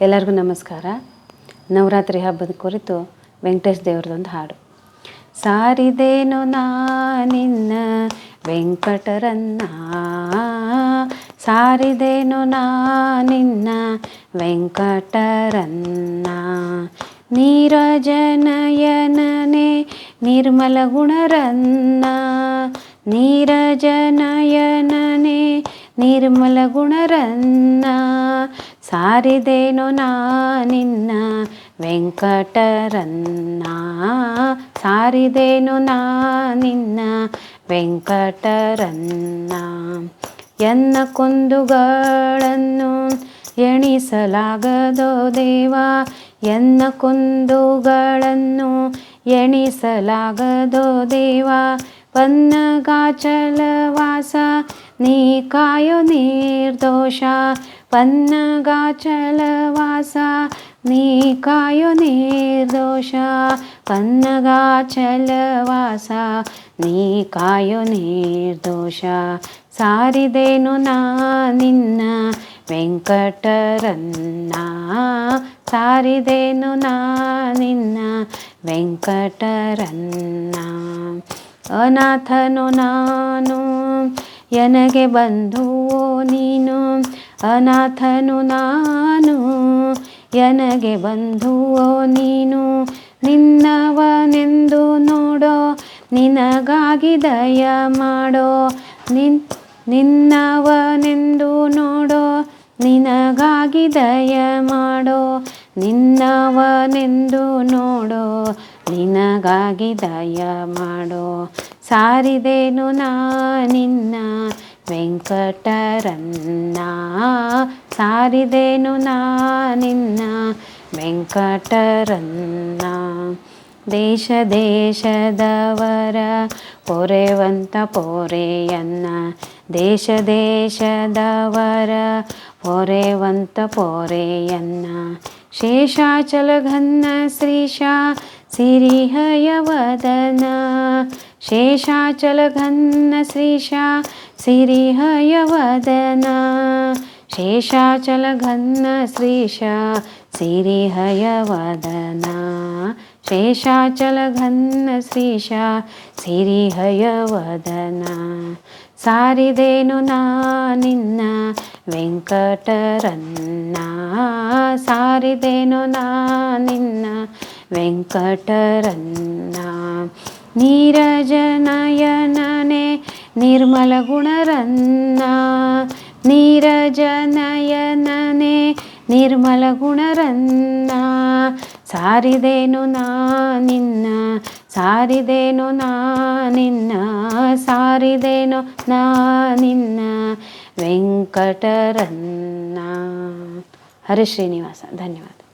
ಎಲ್ಲರಿಗೂ ನಮಸ್ಕಾರ. ನವರಾತ್ರಿ ಹಬ್ಬದ ಕುರಿತು ವೆಂಕಟೇಶ ದೇವ್ರದೊಂದು ಹಾಡು. ಸಾರಿದೇನೋ ನಿನ್ನ ವೆಂಕಟರನ್ನ, ಸಾರಿದೇನೋ ನಿನ್ನ ವೆಂಕಟರನ್ನ. ನೀರಜನಯನನೆ ನಿರ್ಮಲ ಗುಣರನ್ನ, ನೀರಜನಯನನೆ ನಿರ್ಮಲ ಗುಣರನ್ನ. ಸಾರಿದೇನೋ ನಿನ್ನ ವೆಂಕಟರನ್ನ, ಸಾರಿದೇನೋ ನಿನ್ನ ವೆಂಕಟರನ್ನ. ಎನ್ನ ಕುಂದುಗಳನ್ನು ಎಣಿಸಲಾಗದೋ ದೇವ, ಎನ್ನ ಕುಂದುಗಳನ್ನು ಎಣಿಸಲಾಗದೋ ದೇವ. ಪನ್ನಗಾಚಲವಾಸ ನೀ ಕಾಯೋ ನಿರ್ದೋಷ, ಪನ್ನಗಾಚಲವಾಸ ನೀ ಕಾಯೋ ನಿರ್ದೋಷ. ಪನ್ನಗಾಚಲವಾಸ ನೀ ಕಾಯೋ ನಿರ್ದೋಷ. ಸಾರಿದೇನೋ ನಿನ್ನ ವೆಂಕಟರನ್ನ, ಸಾರಿದೇನೋ ನಿನ್ನ ವೆಂಕಟರನ್ನ. ಅನಾಥನೋ ನಾನು ಎನಗೆ ಬಂಧುವೋ ನೀನು, ಅನಾಥನು ನಾನು ಎನಗೆ ಬಂಧುವೋ ನೀನು. ನಿನ್ನವನೆಂದು ನೋಡೋ ನಿನಗಾಗಿ ದಯ ಮಾಡೋ, ನಿನ್ನವನೆಂದು ನೋಡೋ ನಿನಗಾಗಿ ದಯ ಮಾಡೋ, ನಿನ್ನವನೆಂದು ನೋಡೋ ನಿನಗಾಗಿ ದಯ ಮಾಡೋ. ಸಾರಿದೇನೋ ನಿನ್ನ ವೆಂಕಟರನ್ನ, ಸಾರಿದೇನೋ ನಿನ್ನ ವೆಂಕಟರನ್ನ. ದೇಶ ದೇಶದವರ ಪೊರೆವಂತ ಪೊರೆಯನ್ನ, ದೇಶ ದೇಶದವರ ಪೊರೆವಂತ ಪೊರೆಯನ್ನ. ಶೇಷಾಚಲಘನ್ನ ಶ್ರೀಶ ಸಿರಿಹಯವದನ, ಶೇಷಾಚಲಘನ್ನ ಶ್ರೀಶ ಸಿರಿಹಯವದನ. ಶೇಷಾಚಲಘನ್ನ ಶ್ರೀಶ ಸಿರಿಹಯವದನ, ಶೇಷಾಚಲಘನ್ನ ಶ್ರೀಶ ಸಿರಿಹಯವದನ. ಸಾರಿದೇನೋ ನಿನ್ನ ವೆಂಕಟರನ್ನ, ಸಾರಿದೇನೋ ನಿನ್ನ ವೆಂಕಟರನ್ನ. ನೀರಜನಯನನೆ ನಿರ್ಮಲ ಗುಣರನ್ನ, ನೀರಜನಯನನೆ ನಿರ್ಮಲ ಗುಣರನ್ನ. ಸಾರಿದೇನೋ ನಿನ್ನ, ಸಾರಿದೇನೋ ನಿನ್ನ, ಸಾರಿದೇನೋ ನಿನ್ನ ವೆಂಕಟರನ್ನ. ಹರಿ ಶ್ರೀನಿವಾಸ. ಧನ್ಯವಾದ.